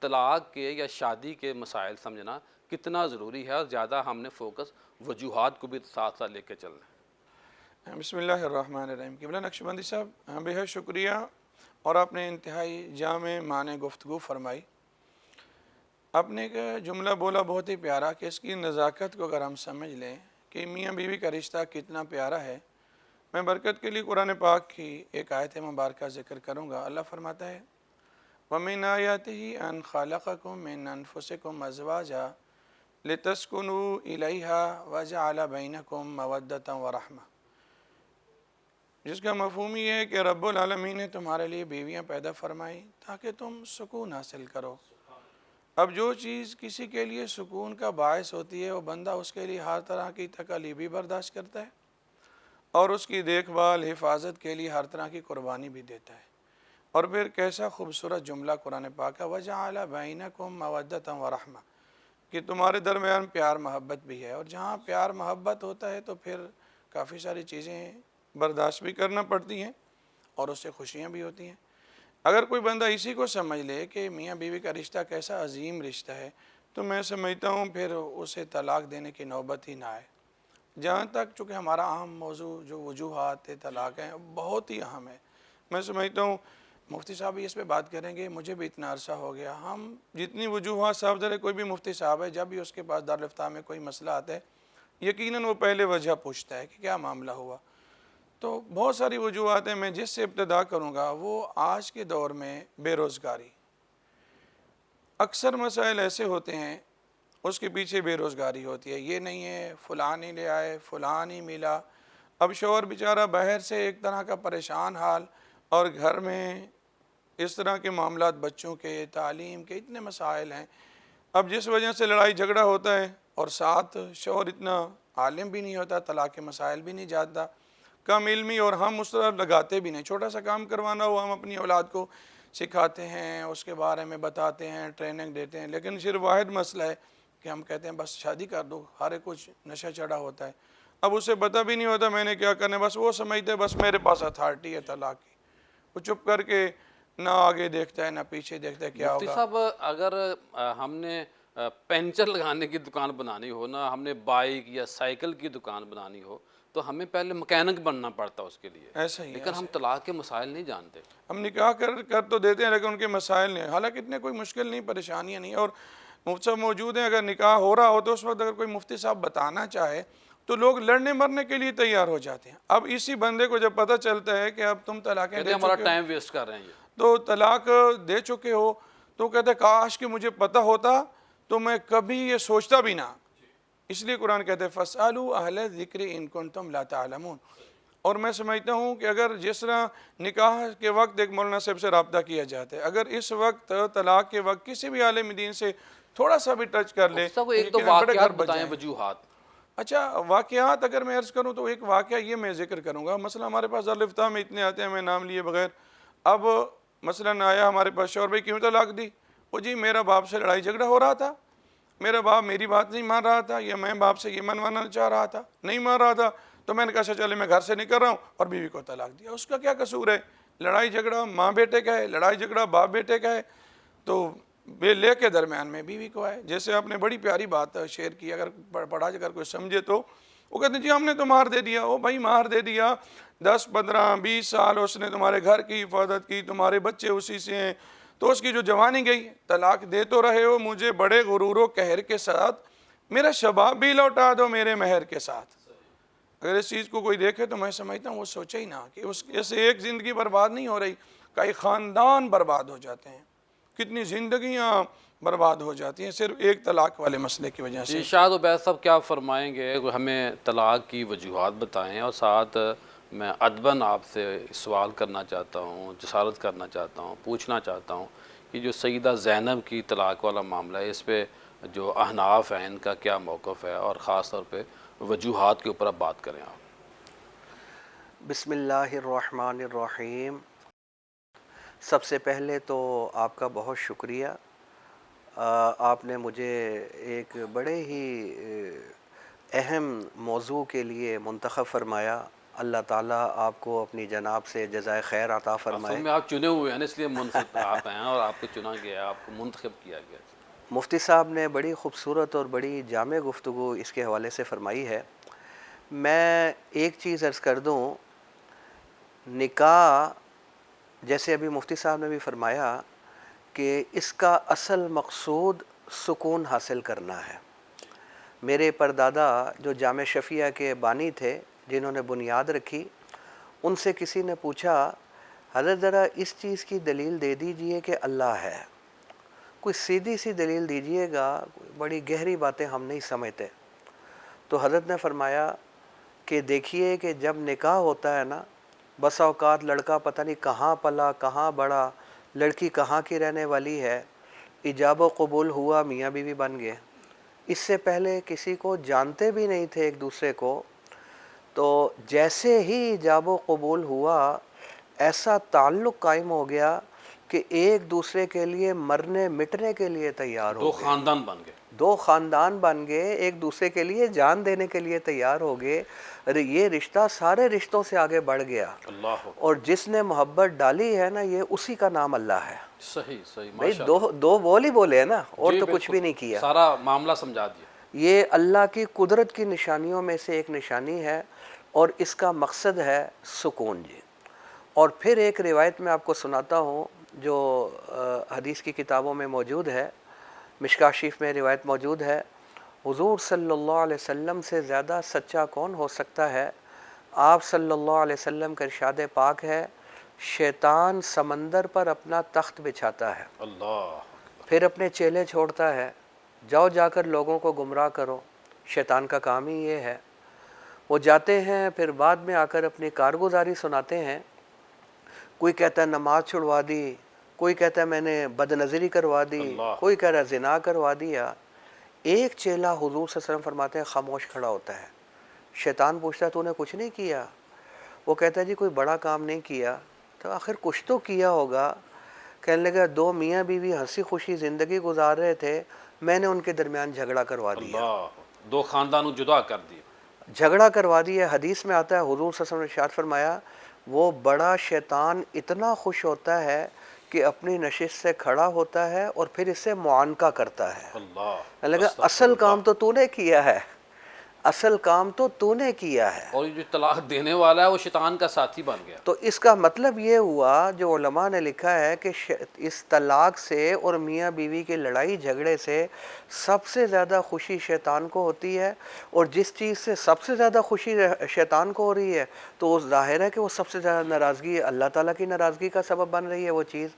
طلاق کے یا شادی کے مسائل سمجھنا کتنا ضروری ہے، اور زیادہ ہم نے فوکس وجوہات کو بھی ساتھ ساتھ لے کے چلنا ہے؟ بسم اللہ الرحمن الرحیم۔ قبلہ نقشبندی صاحب بے حد شکریہ، اور آپ نے انتہائی جامع معنی گفتگو فرمائی۔ آپ نے ایک جملہ بولا بہت ہی پیارا کہ اس کی نزاکت کو اگر ہم سمجھ لیں کہ میاں بیوی کا رشتہ کتنا پیارا ہے، میں برکت کے لیے قرآن پاک کی ایک آیت مبارکہ ذکر کروں گا۔ اللہ فرماتا ہے وَمِنْ آيَاتِهِ أَنْ خَلَقَكُم مِّنْ أَنفُسِكُمْ أَزْوَاجًا لِتَسْكُنُوا إِلَيْهَا وَجَعَلَ بَيْنَكُم مَّوَدَّةً وَرَحْمَةً، جس کا مفہوم یہ ہے کہ رب العالمین نے تمہارے لیے بیویاں پیدا فرمائی تاکہ تم سکون حاصل کرو۔ اب جو چیز کسی کے لیے سکون کا باعث ہوتی ہے، وہ بندہ اس کے لیے ہر طرح کی تکلیف بھی برداشت کرتا ہے، اور اس کی دیکھ بھال حفاظت کے لیے ہر طرح کی قربانی بھی دیتا ہے۔ اور پھر کیسا خوبصورت جملہ قرآن پاک ہے وَجَعَلَ بَيْنَكُم مَّوَدَّةً وَرَحْمَةً، کہ تمہارے درمیان پیار محبت بھی ہے، اور جہاں پیار محبت ہوتا ہے تو پھر کافی ساری چیزیں برداشت بھی کرنا پڑتی ہیں اور اس سے خوشیاں بھی ہوتی ہیں۔ اگر کوئی بندہ اسی کو سمجھ لے کہ میاں بیوی کا رشتہ کیسا عظیم رشتہ ہے، تو میں سمجھتا ہوں پھر اسے طلاق دینے کی نوبت ہی نہ آئے۔ جہاں تک چونکہ ہمارا اہم موضوع جو وجوہات طلاق ہیں بہت ہی اہم ہے، میں سمجھتا ہوں مفتی صاحب بھی اس پہ بات کریں گے، مجھے بھی اتنا عرصہ ہو گیا، ہم جتنی وجوہات صاحب ذرا کوئی بھی مفتی صاحب ہے جب بھی اس کے پاس دارالفتہ میں کوئی مسئلہ آتا ہے، یقیناً وہ پہلے وجہ پوچھتا ہے کہ کیا معاملہ ہوا۔ تو بہت ساری وجوہات ہیں، میں جس سے ابتدا کروں گا وہ آج کے دور میں بے روزگاری۔ اکثر مسائل ایسے ہوتے ہیں اس کے پیچھے بے روزگاری ہوتی ہے، یہ نہیں ہے فلان ہی لے آئے، فلان ہی ملا۔ اب شوہر بیچارہ باہر سے ایک طرح کا پریشان حال، اور گھر میں اس طرح کے معاملات، بچوں کے تعلیم کے اتنے مسائل ہیں، اب جس وجہ سے لڑائی جھگڑا ہوتا ہے، اور ساتھ شوہر اتنا عالم بھی نہیں ہوتا، طلاق کے مسائل بھی نہیں جانتا، کم علمی، اور ہم اس طرح لگاتے بھی نہیں۔ چھوٹا سا کام کروانا ہو ہم اپنی اولاد کو سکھاتے ہیں، اس کے بارے میں بتاتے ہیں، ٹریننگ دیتے ہیں، لیکن صرف واحد مسئلہ ہے کہ ہم کہتے ہیں بس شادی کر دو، ہر کچھ نشہ چڑھا ہوتا ہے۔ اب اسے پتہ بھی نہیں ہوتا میں نے کیا کرنا ہے، بس وہ سمجھتے بس میرے پاس اتھارٹی ہے طلاق کی، وہ چپ کر کے نہ آگے دیکھتا ہے نہ پیچھے دیکھتا ہے کیا مفتی ہوگا۔ صاحب اگر ہم نے پنچر لگانے کی دکان بنانی ہو نا، ہم نے بائک یا سائیکل کی دکان بنانی ہو، تو ہمیں پہلے مکینک بننا پڑتا اس کے لیے، ایسا ہی ہے، لیکن ہم طلاق کے مسائل نہیں جانتے۔ ہم نکاح کر تو دیتے ہیں لیکن ان کے مسائل نہیں، حالانکہ اتنے کوئی مشکل نہیں، پریشانیاں نہیں، اور مفتی صاحب موجود ہیں، اگر نکاح ہو رہا ہو تو اس وقت اگر کوئی مفتی صاحب بتانا چاہے تو لوگ لڑنے مرنے کے لیے تیار ہو جاتے ہیں۔ اب اسی بندے کو جب پتہ چلتا ہے کہ اب تم طلاقیں کہتے دے ہیں ہمارا چکے ہو، ٹائم ویسٹ کر رہے ہیں یہ۔ تو طلاق دے چکے ہو، تو کہتے ہیں کاش کہ مجھے پتہ ہوتا تو میں کبھی یہ سوچتا بھی نہ۔ اس لیے قرآن کہتے ہیں فَاسْأَلُوا أَهْلَ الذِّكْرِ إِن كُنتُمْ لَا تَعْلَمُونَ۔ اور میں سمجھتا ہوں کہ اگر جس طرح نکاح کے وقت ایک مولانا صاحب سے رابطہ کیا جاتا ہے، اگر اس وقت طلاق کے وقت کسی بھی عالم دین سے تھوڑا سا بھی ٹچ کر لے، مفتی صاحب ایک تو یقیناً بڑے گھر واقعات بچ بتائیں، جائیں۔ وجوہات۔ اچھا واقعات اگر میں عرض کروں تو ایک واقعہ یہ میں ذکر کروں گا، مثلا ہمارے پاس دارالفتہ میں اتنے آتے ہیں میں نام لیے بغیر، اب مثلا آیا ہمارے پاس شوہر بھائی کیوں طلاق دی؟ وہ جی میرا باپ سے لڑائی جھگڑا ہو رہا تھا، میرا باپ میری بات نہیں مان رہا تھا، یا میں باپ سے یہ منوانا چاہ رہا تھا، نہیں مان رہا تھا، تو میں نے کہا چلے میں گھر سے نکل رہا ہوں، اور بیوی کو طلاق دیا۔ اس کا کیا قصور ہے؟ لڑائی جھگڑا ماں بیٹے کا ہے، لڑائی جھگڑا باپ بیٹے کا ہے، تو بے لے کے درمیان میں بیوی کو ہے۔ جیسے آپ نے بڑی پیاری بات شیئر کی، اگر پڑھا اگر کوئی سمجھے تو وہ کہتے ہیں جی ہم نے تو مار دے دیا۔ او بھائی مار دے دیا، 10 15 20 سال اس نے تمہارے گھر کی حفاظت کی، تمہارے بچے اسی سے ہیں، تو اس کی جو جوانی گئی، طلاق دے تو رہے ہو مجھے بڑے غرور و قہر کے ساتھ، میرا شباب بھی لوٹا دو میرے مہر کے ساتھ۔ اگر اس چیز کو کوئی دیکھے تو میں سمجھتا ہوں وہ سوچے ہی نہ کہ اس ایک زندگی برباد نہیں ہو رہی، کئی خاندان برباد ہو جاتے ہیں، کتنی زندگیاں برباد ہو جاتی ہیں صرف ایک طلاق والے مسئلے کی وجہ سے۔ شاہد عبید صاحب کیا فرمائیں گے؟ ہمیں طلاق کی وجوہات بتائیں، اور ساتھ میں ادباً آپ سے سوال کرنا چاہتا ہوں، جسارت کرنا چاہتا ہوں، پوچھنا چاہتا ہوں کہ جو سیدہ زینب کی طلاق والا معاملہ ہے، اس پہ جو احناف ہیں ان کا کیا موقف ہے، اور خاص طور پہ وجوہات کے اوپر اب بات کریں آپ۔ بسم اللہ الرحمن الرحیم۔ سب سے پہلے تو آپ کا بہت شکریہ، آپ نے مجھے ایک بڑے ہی اہم موضوع کے لیے منتخب فرمایا۔ اللہ تعالیٰ آپ کو اپنی جناب سے جزائے خیر عطا اصل فرمائے۔ میں آپ چنے ہوئے ہیں نا، اس لیے منصب آپ ہیں اور آپ کو چنا گیا، آپ کو منتخب کیا گیا۔ مفتی صاحب نے بڑی خوبصورت اور بڑی جامع گفتگو اس کے حوالے سے فرمائی ہے۔ میں ایک چیز عرض کر دوں، نکاح جیسے ابھی مفتی صاحب نے بھی فرمایا کہ اس کا اصل مقصود سکون حاصل کرنا ہے۔ میرے پردادا جو جامع شفیہ کے بانی تھے، جنہوں نے بنیاد رکھی، ان سے کسی نے پوچھا حضرت ذرا اس چیز کی دلیل دے دیجئے کہ اللہ ہے، کوئی سیدھی سی دلیل دیجئے گا، بڑی گہری باتیں ہم نہیں سمجھتے۔ تو حضرت نے فرمایا کہ دیکھیے کہ جب نکاح ہوتا ہے نا، بسا اوقات لڑکا پتہ نہیں کہاں پلا کہاں بڑا، لڑکی کہاں کی رہنے والی ہے، ایجاب و قبول ہوا، میاں بیوی بن گئے، اس سے پہلے کسی کو جانتے بھی نہیں تھے ایک دوسرے کو۔ تو جیسے ہی ایجاب و قبول ہوا، ایسا تعلق قائم ہو گیا کہ ایک دوسرے کے لیے مرنے مٹنے کے لیے تیار ہو دو گئے، خاندان بن گئے۔ دو خاندان بن گئے، ایک دوسرے کے لیے جان دینے کے لیے تیار ہو گئے۔ ارے یہ رشتہ سارے رشتوں سے آگے بڑھ گیا، اللہ اور جس نے محبت ڈالی ہے نا، یہ اسی کا نام اللہ ہے۔ صحیح صحیح، بھائی ماشاء اللہ۔ دو بول ہی بولے ہیں نا، اور جی تو کچھ بالکل، بھی نہیں کیا۔ سارا معاملہ سمجھا دیا۔ یہ اللہ کی قدرت کی نشانیوں میں سے ایک نشانی ہے، اور اس کا مقصد ہے سکون جی۔ اور پھر ایک روایت میں آپ کو سناتا ہوں جو حدیث کی کتابوں میں موجود ہے، مشکاہ شریف میں روایت موجود ہے۔ حضور صلی اللہ علیہ وسلم سے زیادہ سچا کون ہو سکتا ہے؟ آپ صلی اللہ علیہ وسلم کا ارشاد پاک ہے، شیطان سمندر پر اپنا تخت بچھاتا ہے، اللہ پھر اپنے چیلے چھوڑتا ہے، جاؤ جا کر لوگوں کو گمراہ کرو۔ شیطان کا کام ہی یہ ہے۔ وہ جاتے ہیں، پھر بعد میں آ کر اپنی کارگزاری سناتے ہیں۔ کوئی کہتا ہے نماز چھڑوا دی، کوئی کہتا ہے میں نے بد نظری کروا دی، اللہ۔ کوئی کہہ رہا ہے زنا کروا دیا۔ ایک چیلا حضور صلی اللہ علیہ وسلم فرماتے ہیں خاموش کھڑا ہوتا ہے۔ شیطان پوچھتا ہے تو نے کچھ نہیں کیا؟ وہ کہتا ہے جی کوئی بڑا کام نہیں کیا۔ تو آخر کچھ تو کیا ہوگا۔ کہنے لگا دو میاں بیوی ہنسی خوشی زندگی گزار رہے تھے، میں نے ان کے درمیان جھگڑا کروا دیا، اللہ، دو خاندانوں جدا کر دیے۔ جھگڑا کروا دیا۔ حدیث میں آتا ہے حضور صلی اللہ علیہ وسلم نے ارشاد فرمایا، وہ بڑا شیطان اتنا خوش ہوتا ہے کہ اپنی نشست سے کھڑا ہوتا ہے اور پھر اس سے معانقہ کرتا ہے۔ اللہ، کہنے لگا استغفر اصل اللہ۔ کام تو نے کیا ہے، اصل کام تو نے کیا ہے۔ اور یہ جو طلاق دینے والا ہے وہ شیطان کا ساتھی بن گیا۔ تو اس کا مطلب یہ ہوا، جو علماء نے لکھا ہے کہ اس طلاق سے اور میاں بیوی کے لڑائی جھگڑے سے سب سے زیادہ خوشی شیطان کو ہوتی ہے، اور جس چیز سے سب سے زیادہ خوشی شیطان کو ہو رہی ہے تو ظاہر ہے کہ وہ سب سے زیادہ ناراضگی اللہ تعالیٰ کی ناراضگی کا سبب بن رہی ہے وہ چیز۔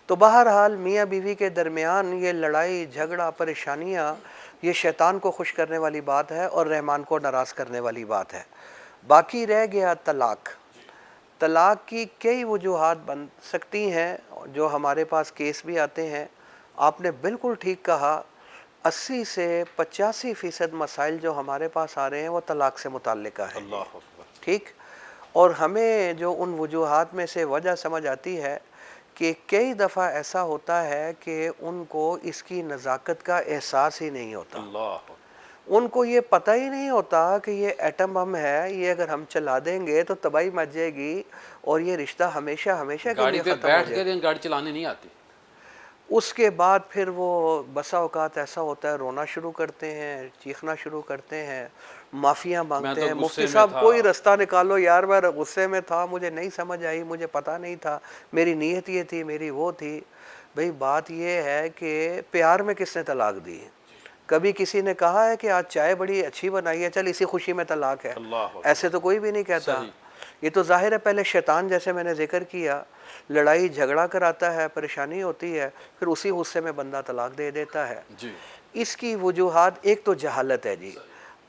تو بہرحال میاں بیوی کے درمیان یہ لڑائی جھگڑا پریشانیاں، یہ شیطان کو خوش کرنے والی بات ہے اور رحمان کو ناراض کرنے والی بات ہے۔ باقی رہ گیا طلاق۔ طلاق کی کئی وجوہات بن سکتی ہیں، جو ہمارے پاس کیس بھی آتے ہیں۔ آپ نے بالکل ٹھیک کہا، 80 سے 85% مسائل جو ہمارے پاس آ رہے ہیں وہ طلاق سے متعلقہ ہے۔ اللہ اکبر۔ ٹھیک، اور ہمیں جو ان وجوہات میں سے وجہ سمجھ آتی ہے کہ کئی دفعہ ایسا ہوتا ہے کہ ان کو اس کی نزاکت کا احساس ہی نہیں ہوتا، اللہ، ان کو یہ پتہ ہی نہیں ہوتا کہ یہ ایٹم بم ہے، یہ اگر ہم چلا دیں گے تو تباہی مچ جائے گی اور یہ رشتہ ہمیشہ ہمیشہ کے گاڑی لیے پہ ختم ہو بیٹھ جائے کے گا۔ لیکن گاڑی چلانے نہیں آتی۔ اس کے بعد پھر وہ بسا اوقات ایسا ہوتا ہے رونا شروع کرتے ہیں، چیخنا شروع کرتے ہیں، معافیاں مانگتے ہیں، میں تو غصے مفتی میں صاحب تھا۔ کوئی رستہ نکالو یار، میں غصے میں تھا، مجھے نہیں سمجھ آئی، مجھے پتہ نہیں تھا، میری نیت یہ تھی، میری وہ تھی۔ بھئی بات یہ ہے کہ پیار میں کس نے طلاق دی؟ کبھی کسی نے کہا ہے کہ آج چائے بڑی اچھی بنائی ہے، چل اسی خوشی میں طلاق ہے؟ اللہ اکبر۔ ایسے تو کوئی بھی نہیں کہتا۔ صحیح۔ یہ تو ظاہر ہے پہلے شیطان، جیسے میں نے ذکر کیا، لڑائی جھگڑا کراتا ہے، پریشانی ہوتی ہے، پھر اسی غصے میں بندہ طلاق دے دیتا ہے۔ جی، اس کی وجوہات ایک تو جہالت ہے جی،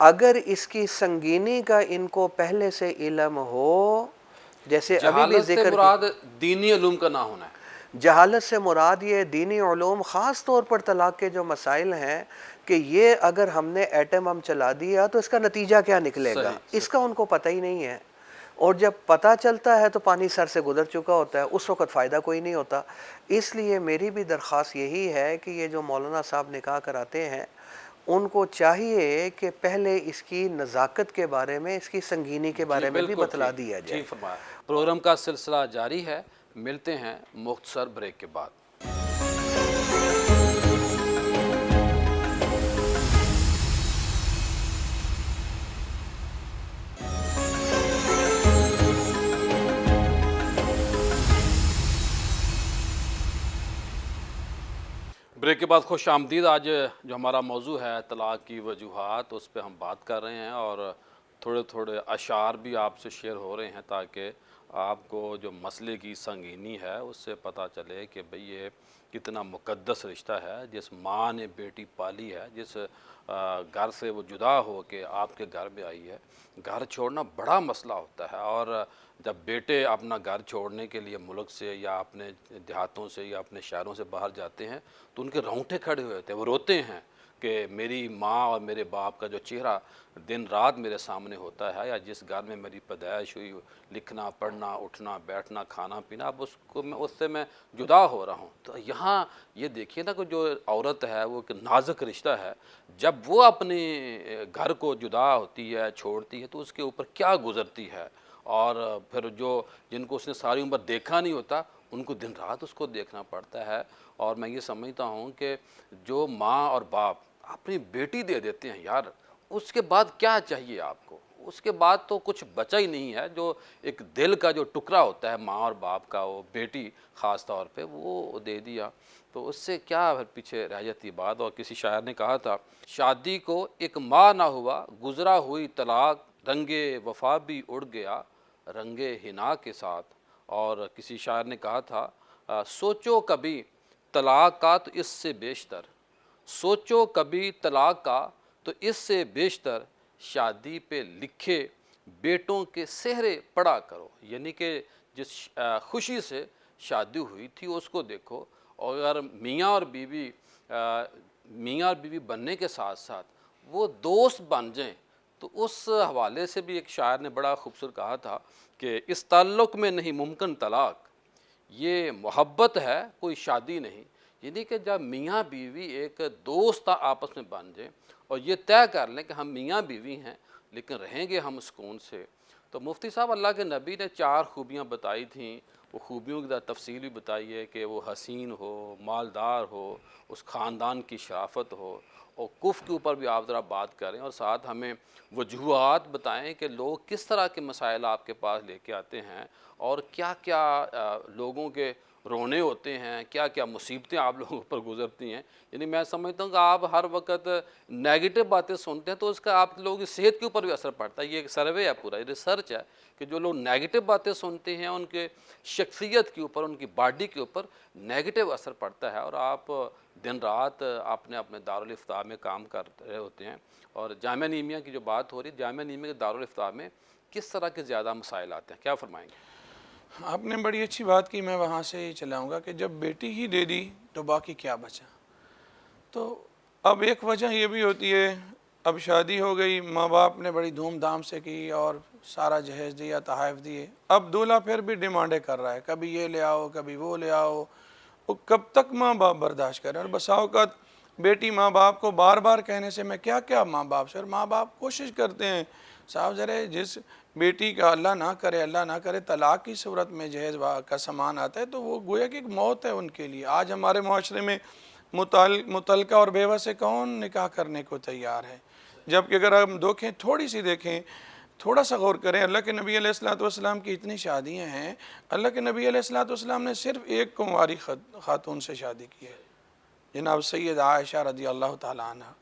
اگر اس کی سنگینی کا ان کو پہلے سے علم ہو، جیسے ابھی بھی جہالت سے ذکر کی، مراد دینی علوم کا نہ ہونا ہے۔ جہالت سے مراد یہ دینی علوم، خاص طور پر طلاق کے جو مسائل ہیں کہ یہ اگر ہم نے ایٹم بم چلا دیا تو اس کا نتیجہ کیا نکلے گا، صحیح، اس کا ان کو پتہ ہی نہیں ہے۔ اور جب پتہ چلتا ہے تو پانی سر سے گزر چکا ہوتا ہے، اس وقت فائدہ کوئی نہیں ہوتا۔ اس لیے میری بھی درخواست یہی ہے کہ یہ جو مولانا صاحب نکاح کراتے ہیں ان کو چاہیے کہ پہلے اس کی نزاکت کے بارے میں، اس کی سنگینی کے بارے میں بھی بتلا دیا جائے۔ جی فرمایا۔ پروگرام کا سلسلہ جاری ہے، ملتے ہیں مختصر بریک کے بعد۔ بریک کے بعد خوش آمدید۔ آج جو ہمارا موضوع ہے طلاق کی وجوہات، اس پہ ہم بات کر رہے ہیں اور تھوڑے تھوڑے اشعار بھی آپ سے شیئر ہو رہے ہیں تاکہ آپ کو جو مسئلے کی سنگینی ہے اس سے پتہ چلے کہ بھئی یہ کتنا مقدس رشتہ ہے۔ جس ماں نے بیٹی پالی ہے، جس گھر سے وہ جدا ہو کے آپ کے گھر میں آئی ہے، گھر چھوڑنا بڑا مسئلہ ہوتا ہے۔ اور جب بیٹے اپنا گھر چھوڑنے کے لیے ملک سے یا اپنے دیہاتوں سے یا اپنے شہروں سے باہر جاتے ہیں تو ان کے رونگٹے کھڑے ہوئے ہوتے ہیں، وہ روتے ہیں کہ میری ماں اور میرے باپ کا جو چہرہ دن رات میرے سامنے ہوتا ہے، یا جس گھر میں میری پیدائش ہوئی، لکھنا پڑھنا اٹھنا بیٹھنا کھانا پینا، اب اس سے میں جدا ہو رہا ہوں۔ تو یہاں یہ دیکھیے نا کہ جو عورت ہے وہ ایک نازک رشتہ ہے، جب وہ اپنے گھر کو جدا ہوتی ہے چھوڑتی ہے تو اس کے اوپر کیا گزرتی ہے، اور پھر جن کو اس نے ساری عمر دیکھا نہیں ہوتا ان کو دن رات اس کو دیکھنا پڑتا ہے۔ اور میں یہ سمجھتا ہوں کہ جو ماں اور باپ اپنی بیٹی دے دیتے ہیں یار، اس کے بعد کیا چاہیے آپ کو؟ اس کے بعد تو کچھ بچا ہی نہیں ہے۔ جو ایک دل کا جو ٹکڑا ہوتا ہے ماں اور باپ کا، وہ بیٹی خاص طور پہ وہ دے دیا تو اس سے کیا پیچھے رہ جاتی بات۔ اور کسی شاعر نے کہا تھا، شادی کو ایک ماہ نہ ہوا گزرا ہوئی طلاق، رنگے وفا بھی اڑ گیا رنگے حنا کے ساتھ۔ اور کسی شاعر نے کہا تھا، سوچو کبھی طلاق کا تو اس سے بیشتر، سوچو کبھی طلاق کا تو اس سے بیشتر، شادی پہ لکھے بیٹوں کے سہرے پڑا کرو۔ یعنی کہ جس خوشی سے شادی ہوئی تھی اس کو دیکھو، اور اگر میاں اور بیوی بننے کے ساتھ ساتھ وہ دوست بن جائیں تو اس حوالے سے بھی ایک شاعر نے بڑا خوبصورت کہا تھا کہ اس تعلق میں نہیں ممکن طلاق، یہ محبت ہے کوئی شادی نہیں۔ یعنی کہ جب میاں بیوی ایک دوست آپس میں بن جائیں اور یہ طے کر لیں کہ ہم میاں بیوی ہیں لیکن رہیں گے ہم سکون سے، تو مفتی صاحب اللہ کے نبی نے 4 خوبیاں بتائی تھیں۔ وہ خوبیوں کی تفصیل بھی بتائی ہے کہ وہ حسین ہو، مالدار ہو، اس خاندان کی شرافت ہو، اور کفر کے اوپر بھی آپ ذرا بات کریں، اور ساتھ ہمیں وجوہات بتائیں کہ لوگ کس طرح کے مسائل آپ کے پاس لے کے آتے ہیں، اور کیا کیا لوگوں کے رونے ہوتے ہیں، کیا کیا مصیبتیں آپ لوگوں پر گزرتی ہیں۔ یعنی میں سمجھتا ہوں کہ آپ ہر وقت نیگیٹو باتیں سنتے ہیں تو اس کا آپ لوگوں کی صحت کے اوپر بھی اثر پڑتا ہے۔ یہ ایک سروے ہے، پورا ریسرچ ہے کہ جو لوگ نیگیٹو باتیں سنتے ہیں ان کے شخصیت کے اوپر، ان کی باڈی کے اوپر نیگیٹو اثر پڑتا ہے۔ اور آپ دن رات اپنے دارالفتاء میں کام کر رہے ہوتے ہیں، اور جامعہ نعیمیہ کی جو بات ہو رہی ہے، جامعہ نعیمیہ کے دارالفتاء میں کس طرح کے زیادہ مسائل آتے ہیں، کیا فرمائیں گے؟ آپ نے بڑی اچھی بات کی، میں وہاں سے ہی چلاؤں گا کہ جب بیٹی ہی دے دی تو باقی کیا بچا۔ تو اب ایک وجہ یہ بھی ہوتی ہے، اب شادی ہو گئی، ماں باپ نے بڑی دھوم دھام سے کی اور سارا جہیز دیا، تحائف دیے، اب دولہا پھر بھی ڈیمانڈیں کر رہا ہے، کبھی یہ لے آؤ کبھی وہ لے آؤ، وہ کب تک ماں باپ برداشت کریں؟ اور بسا اوقات بیٹی ماں باپ کو بار بار کہنے سے میں کیا کیا ماں باپ سے، اور ماں باپ کوشش کرتے ہیں صاحب ذرا جس بیٹی کا اللہ نہ کرے طلاق کی صورت میں جہیز کا سامان آتا ہے تو وہ گویا کہ ایک موت ہے ان کے لیے۔ آج ہمارے معاشرے میں متعلقہ اور بیوہ سے کون نکاح کرنے کو تیار ہے؟ جبکہ اگر ہم تھوڑی سی دیکھیں، تھوڑا سا غور کریں، اللہ کے نبی علیہ الصلوۃ والسلام کی اتنی شادیاں ہیں، اللہ کے نبی علیہ الصلوۃ والسلام نے صرف ایک کنواری خاتون سے شادی کی ہے، جناب سید عائشہ رضی اللہ تعالیٰ عنہ۔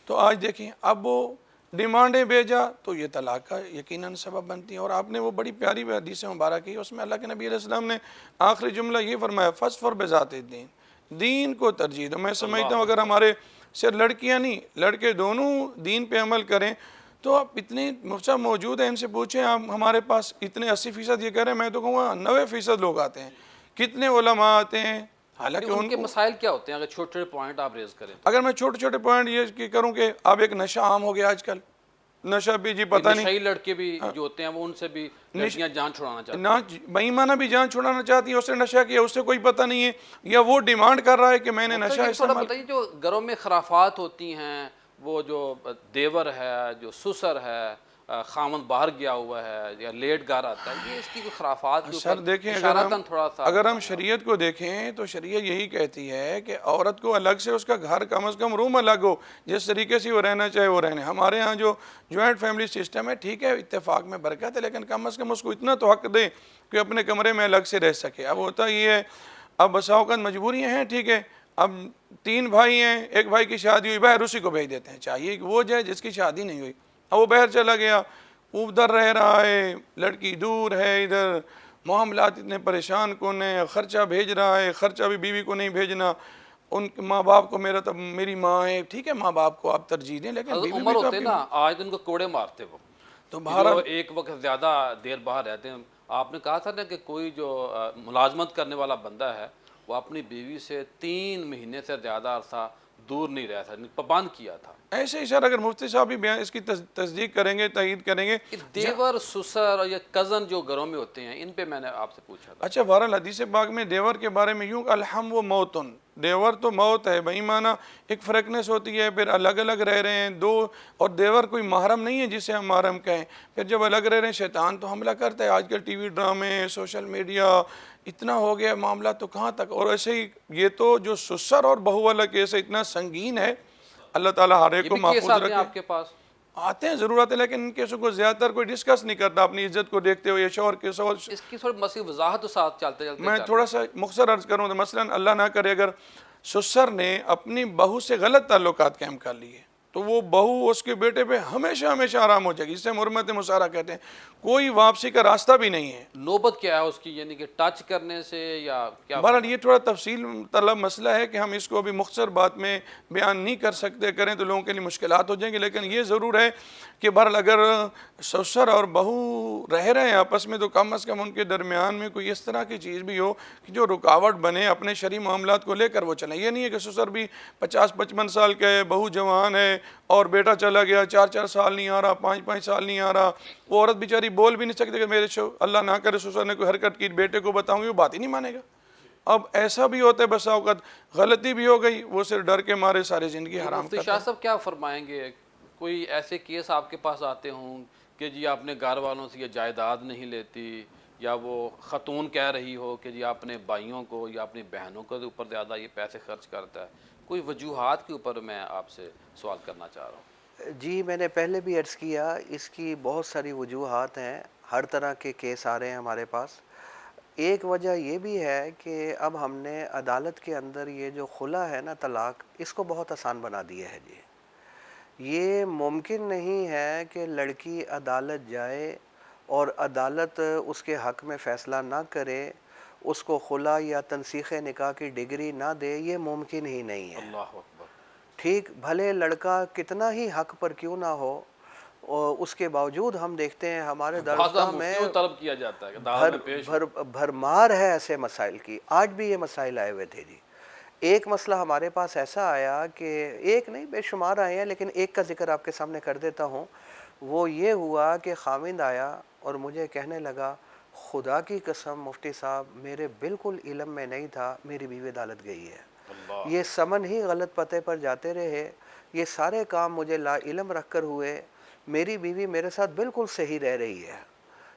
تو آج دیکھیں اب وہ ڈیمانڈیں بھیجا تو یہ طلاق کا یقیناً سبب بنتی ہیں۔ اور آپ نے وہ بڑی پیاری حدیث مبارک کی، اس میں اللہ کے نبی علیہ السلام نے آخری جملہ یہ فرمایا، فَاصْفَرْ بِذَاتِ الدِّین، دین کو ترجیح دو۔ میں سمجھتا ہوں اگر ہمارے صرف لڑکیاں نہیں لڑکے دونوں دین پہ عمل کریں تو آپ اتنے مفسر موجود ہیں، ان سے پوچھیں، آپ ہمارے پاس اتنے 80% یہ کہہ رہے ہیں، میں تو کہوں گا 90% لوگ آتے ہیں، کتنے علماء آتے ہیں، حالانکہ ان کے مسائل کیا ہوتے ہیں؟ اگر چھوٹے چھوٹے پوائنٹ آپ ریز کریں اگر میں چھوٹے پوائنٹ یہ کروں کہ اب ایک نشہ عام ہو گیا آج کل، نشہ بھی جی پتہ نہیں، نشئی لڑکے بھی جو ہوتے ہیں وہ ان سے بھی لڑکیاں جان چھڑانا چاہتے ہیں، بے ایمانہ بھی جان چھڑانا چاہتی ہیں، اس نے نشہ کیا، اس سے کوئی پتہ نہیں ہے، یا وہ ڈیمانڈ کر رہا ہے کہ میں نے نشہ تھوڑا استعمال۔ بتائیے جو گھروں میں خرافات ہوتی ہیں، وہ جو دیور ہے، جو سسر ہے، خامن باہر گیا ہوا ہے یا لیٹ گھر آتا ہے، یہ اس کی کوئی خرافات کے سر اوپر دیکھیں، اشارتاً تھوڑا سا اگر ہم شریعت کو دیکھیں تو شریعت یہی کہتی ہے کہ عورت کو الگ سے اس کا گھر کم از کم روم الگ ہو، جس طریقے سے وہ رہنا چاہے وہ رہنے. ہمارے ہاں جو جوائنٹ فیملی سسٹم ہے ٹھیک ہے، اتفاق میں برکت ہے، لیکن کم از کم اس کو اتنا تو حق دیں کہ اپنے کمرے میں الگ سے رہ سکے. اب ہوتا یہ ہے، اب بسا اوقات مجبوریاں ہیں، ٹھیک ہے، اب 3 بھائی ہیں، ایک بھائی کی شادی ہوئی، باہر اسی کو بھیج دیتے ہیں. چاہیے کہ وہ جائے جس کی شادی نہیں ہوئی، اب وہ باہر چلا گیا، ادھر رہ رہا ہے، لڑکی دور ہے، ادھر معاملات اتنے پریشان کن ہیں، خرچہ بھیج رہا ہے، خرچہ بھی بیوی کو نہیں بھیجنا، ان کے ماں باپ کو، میرا تو میری ماں ہے، ٹھیک ہے، ماں باپ کو آپ ترجیح دیں، لیکن حضرت بیوی عمر بھی تو آپ ہوتے کی نا، آج ان کو کوڑے مارتے وہ تو کہ بہرحال جو ایک وقت زیادہ دیر باہر رہتے ہیں. آپ نے کہا تھا نا کہ کوئی جو ملازمت کرنے والا بندہ ہے وہ اپنی بیوی سے 3 مہینے سے زیادہ عرصہ دور نہیں رہ سکتا، پابند کیا تھا. ایسے ہی سر اگر مفتی صاحب بھی بیان اس کی تصدیق کریں گے، تائید کریں گے. کہ دیور سسر اور یہ کزن جو گھروں میں ہوتے ہیں، ان پہ میں نے آپ سے پوچھا تھا. اچھا، بہرحال حدیث پاک میں دیور کے بارے میں یوں کہ الحم و موتن، دیور تو موت ہے، بھائی معنی ایک فریکنس ہوتی ہے، پھر الگ الگ رہ رہے ہیں دو، اور دیور کوئی محرم نہیں ہے جسے ہم محرم کہیں. پھر جب الگ رہ رہے ہیں شیطان تو حملہ کرتا ہے. آج کل ٹی وی ڈرامے، سوشل میڈیا اتنا ہو گیا معاملہ، تو کہاں تک. اور ایسے ہی یہ تو جو سسر اور بہو والا کیس ہے اتنا سنگین ہے، اللہ تعالیٰ ہر ایک یہ کو بھی کیس محفوظ آتے ہیں رکھے. آپ کے پاس؟ آتے ہیں، ضرور آتے ہیں، لیکن ان کیسوں کو زیادہ تر کوئی ڈسکس نہیں کرتا اپنی عزت کو دیکھتے ہوئے. شوہر کے سوال اس کی تھوڑی مسیح وضاحت تو ساتھ چلتے چلتے میں کر تھوڑا سا مختصر عرض کروں تو مثلا اللہ نہ کرے اگر سسر نے اپنی بہو سے غلط تعلقات قائم کر لیے تو وہ بہو اس کے بیٹے پہ ہمیشہ ہمیشہ آرام ہو جائے گی. اس سے حرمت مسارہ کہتے ہیں، کوئی واپسی کا راستہ بھی نہیں ہے. نوبت کیا ہے اس کی، یعنی کہ ٹچ کرنے سے یا کیا؟ بہرحال یہ تھوڑا تفصیل طلب مسئلہ ہے کہ ہم اس کو ابھی مختصر بات میں بیان نہیں کر سکتے، کریں تو لوگوں کے لیے مشکلات ہو جائیں گے. لیکن یہ ضرور ہے کہ بہرحال اگر سسر اور بہو رہ رہے ہیں آپس میں تو کم از کم ان کے درمیان میں کوئی اس طرح کی چیز بھی ہو کہ جو رکاوٹ بنے، اپنے شرعی معاملات کو لے کر وہ چلیں. یہ نہیں ہے کہ سسر بھی 50-55 سال کا ہے، بہو جوان ہے اور بیٹا چلا گیا 4-4 سال نہیں آ رہا، 5-5 سال نہیں آ رہا. وہ عورت بیچاری بول بھی نہیں سکتی کہ میرے اللہ نہ کرے سسر نے کوئی حرکت کی، بیٹے کو بتاؤں گی وہ بات ہی نہیں مانے گا. اب ایسا بھی ہوتا ہے بسا اوقات غلطی بھی ہو گئی، وہ صرف ڈر کے مارے ساری زندگی حرام مفتی کرتا شاہ ہے. صاحب کیا فرمائیں گے؟ کوئی ایسے کیس آپ کے پاس آتے ہوں کہ جی اپنے گھر والوں سے یہ جائیداد نہیں لیتی، یا وہ خاتون کہہ رہی ہو کہ جی اپنے بھائیوں کو یا اپنی بہنوں کے اوپر زیادہ یہ پیسے خرچ کرتا ہے، کوئی وجوہات کے اوپر میں آپ سے سوال کرنا چاہ رہا ہوں. جی میں نے پہلے بھی عرض کیا، اس کی بہت ساری وجوہات ہیں، ہر طرح کے کیس آ رہے ہیں ہمارے پاس. ایک وجہ یہ بھی ہے کہ اب ہم نے عدالت کے اندر یہ جو خلا ہے نا، طلاق، اس کو بہت آسان بنا دیا ہے. جی یہ ممکن نہیں ہے کہ لڑکی عدالت جائے اور عدالت اس کے حق میں فیصلہ نہ کرے، اس کو خلا یا تنسیخ نکاح کی ڈگری نہ دے، یہ ممکن ہی نہیں ہے. اللہ اکبر. ٹھیک، بھلے لڑکا کتنا ہی حق پر کیوں نہ ہو، اور اس کے باوجود ہم دیکھتے ہیں ہمارے دارالفتہ میں مفتیوں طلب کیا جاتا ہے کہ عدالت میں پیش ہو. بھرمار ہے ایسے مسائل کی. آج بھی یہ مسائل آئے ہوئے تھے. جی ایک مسئلہ ہمارے پاس ایسا آیا کہ ایک نہیں بے شمار آئے ہیں، لیکن ایک کا ذکر آپ کے سامنے کر دیتا ہوں. وہ یہ ہوا کہ خاوند آیا اور مجھے کہنے لگا، خدا کی قسم مفتی صاحب میرے بالکل علم میں نہیں تھا، میری بیوی عدالت گئی ہے. یہ سمن ہی غلط پتے پر جاتے رہے، یہ سارے کام مجھے لا علم رکھ کر ہوئے، میری بیوی میرے ساتھ بالکل صحیح رہ رہی ہے.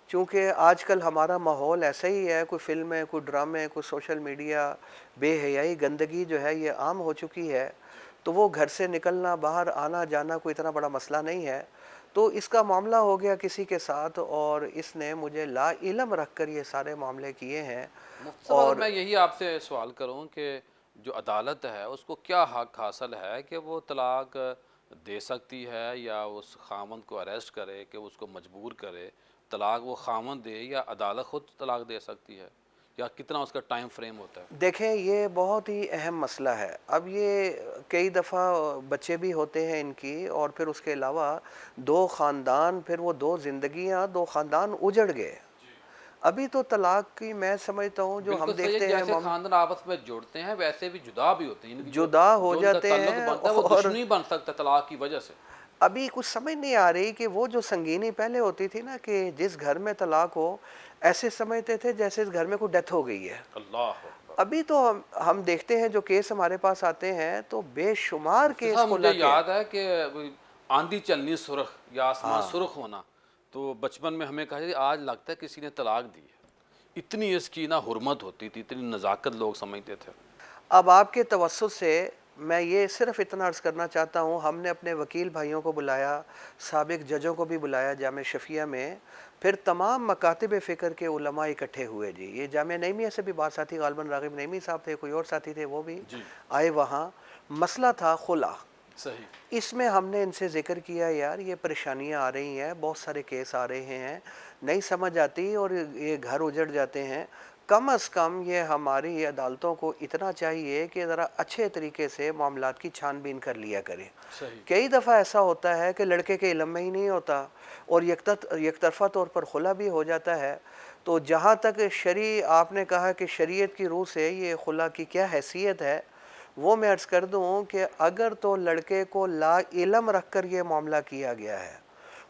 چونکہ آج کل ہمارا ماحول ایسا ہی ہے، کوئی فلمیں، کوئی ڈرامے، کوئی سوشل میڈیا، بے حیائی، گندگی جو ہے یہ عام ہو چکی ہے، تو وہ گھر سے نکلنا، باہر آنا جانا کوئی اتنا بڑا مسئلہ نہیں ہے. تو اس کا معاملہ ہو گیا کسی کے ساتھ، اور اس نے مجھے لا علم رکھ کر یہ سارے معاملے کیے ہیں. مفتی صاحب میں یہی آپ سے سوال کروں کہ جو عدالت ہے اس کو کیا حق حاصل ہے کہ وہ طلاق دے سکتی ہے، یا اس خامند کو اریسٹ کرے کہ اس کو مجبور کرے طلاق وہ خامند دے، یا عدالت خود طلاق دے سکتی ہے، یا کتنا اس کا ٹائم فریم ہوتا ہے؟ دیکھیں یہ بہت ہی اہم مسئلہ ہے. اب یہ کئی دفعہ بچے بھی ہوتے ہیں ان کی، اور پھر اس کے علاوہ 2 خاندان، پھر وہ 2 زندگیاں، 2 خاندان اجڑ گئے. ابھی تو طلاق کی میں سمجھتا ہوں جو ہم بالکل صحیح ہے، دیکھتے ہیں جیسے خاندان آپس میں جوڑتے ہیں ویسے بھی جدا بھی ہوتے ہیں، ان کی جدا ہو جو ان کا جاتے تعلق ہیں. بنتا ہے وہ اور دشمنی بن سکتا ہے طلاق کی وجہ سے. ابھی کچھ سمجھ نہیں آ رہی کہ وہ جو سنگینی پہلے ہوتی تھی نا، کہ جس گھر میں طلاق ہو ایسے سمجھتے تھے جیسے اس گھر میں کوئی ڈیتھ ہو گئی ہے. اللہ اکبر. ابھی تو ہم دیکھتے ہیں جو کیس ہمارے پاس آتے ہیں تو بے شمار کیس صاحب خلا مجھے کے یاد ہے کہ آندھی چلنی سرخ یا آسمان سرخ ہونا، تو بچپن میں ہمیں کہا کہ آج لگتا ہے کسی نے طلاق دی ہے، اتنی اس کی نا حرمت ہوتی تھی، اتنی نزاکت لوگ سمجھتے تھے۔ اب آپ کے توسط سے میں یہ صرف اتنا عرض کرنا چاہتا ہوں، ہم نے اپنے وکیل بھائیوں کو بلایا، سابق ججوں کو بھی بلایا جامعہ شفیہ میں، پھر تمام مکاتب فکر کے علماء اکٹھے ہوئے جی، یہ جامعہ نعیمیہ سے بھی بعض ساتھی، غالباً راغب نعیمی صاحب تھے، کوئی اور ساتھی تھے، وہ بھی جی آئے وہاں۔ مسئلہ تھا خلا۔ صحیح۔ اس میں ہم نے ان سے ذکر کیا یار یہ پریشانیاں آ رہی ہیں، بہت سارے کیس آ رہے ہیں، نہیں سمجھ آتی اور یہ گھر اجڑ جاتے ہیں، کم از کم یہ ہماری عدالتوں کو اتنا چاہیے کہ ذرا اچھے طریقے سے معاملات کی چھان بین کر لیا کریں۔ صحیح۔ کئی دفعہ ایسا ہوتا ہے کہ لڑکے کے علم میں ہی نہیں ہوتا اور یک طرفہ طور پر خلا بھی ہو جاتا ہے۔ تو جہاں تک آپ نے کہا کہ شریعت کی روح سے یہ خلا کی کیا حیثیت ہے، وہ میں عرض کر دوں کہ اگر تو لڑکے کو لا علم رکھ کر یہ معاملہ کیا گیا ہے،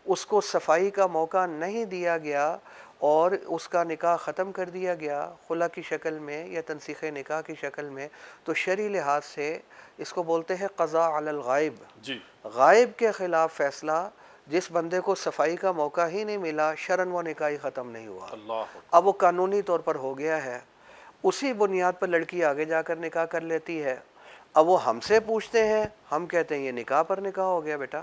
اس کو صفائی کا موقع نہیں دیا گیا اور اس کا نکاح ختم کر دیا گیا خلا کی شکل میں یا تنسیخ نکاح کی شکل میں، تو شرعی لحاظ سے اس کو بولتے ہیں قضاء علی الغائب، جی غائب کے خلاف فیصلہ۔ جس بندے کو صفائی کا موقع ہی نہیں ملا، شرعاً وہ نکاح ہی ختم نہیں ہوا، اللہ۔ اب وہ قانونی طور پر ہو گیا ہے۔ اسی بنیاد پر لڑکی آگے جا کر نکاح کر لیتی ہے۔ اب وہ ہم سے پوچھتے ہیں، ہم کہتے ہیں یہ نکاح پر نکاح ہو گیا بیٹا،